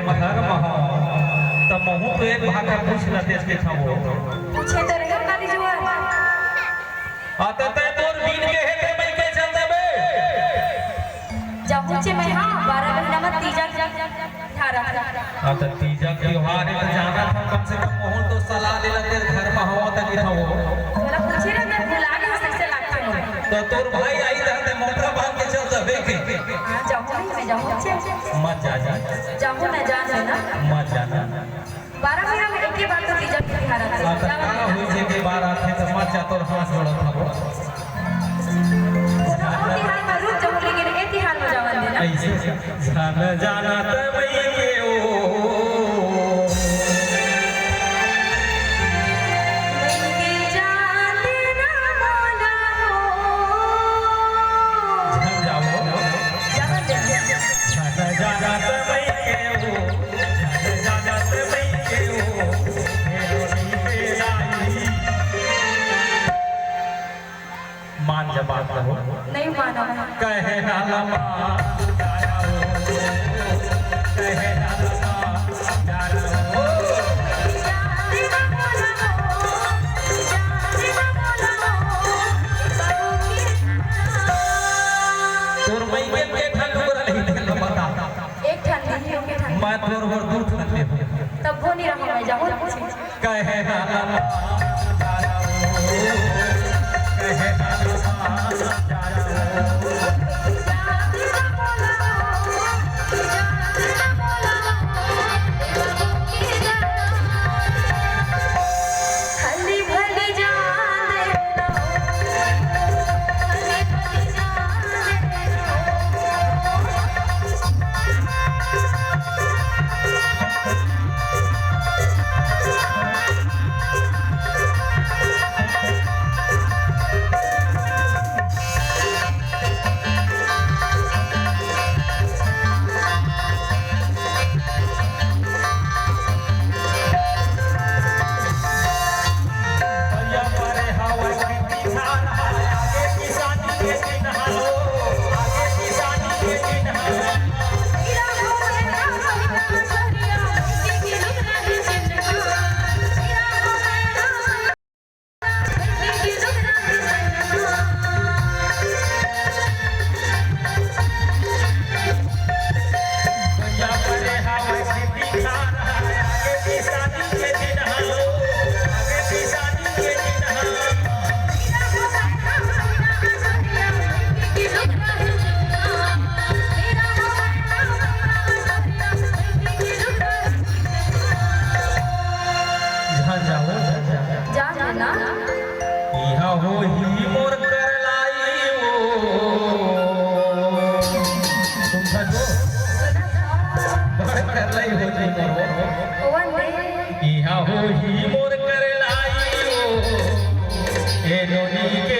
घर में हो तो महू तो एक भागा पूछ लेते इसके छावो पूछे तो रहे काली जुआ आता ते तोर बीन के है ते मैं के चल देबे जब पूछे मैं हां 12 महीना में तीजा धारा आता तीजा त्योहार है तो जाना था कम से कम महू तो सलाह ले लेते घर में हो त की थावो बोला पूछे ना मैं भुला गया सबसे लागते तो तोर भाई आई रहते मोटरा बांध के चल देबे के हां जाऊं मैं जाऊं मत जा जाऊं ना जाना ना मत जाना 12 महीना में एक ही बार तो तीजा त्योहार आता आता का हुई जे के बार आथे तो मत जा तोर हाथ जोड़ थावो तिहार में रुक जाऊं लेकिन ए तिहार में जावन देना ऐसे जाना जाना त मई के ओ मान जबात हो नहीं माना कहे ना लमा कहे ना लमा तोर मई के ठंड हो रही है बता एक ठंड नहीं हो के ठंड मैं तोर भर दू ठंड ले तब वो नहीं रहा मैं जाऊं कहे ना लमा कहे ना हो ही मोर कर लाई तुम सजो कर लाई हो जी मोर इहा हो ही मोर कर लाई ए नोनी के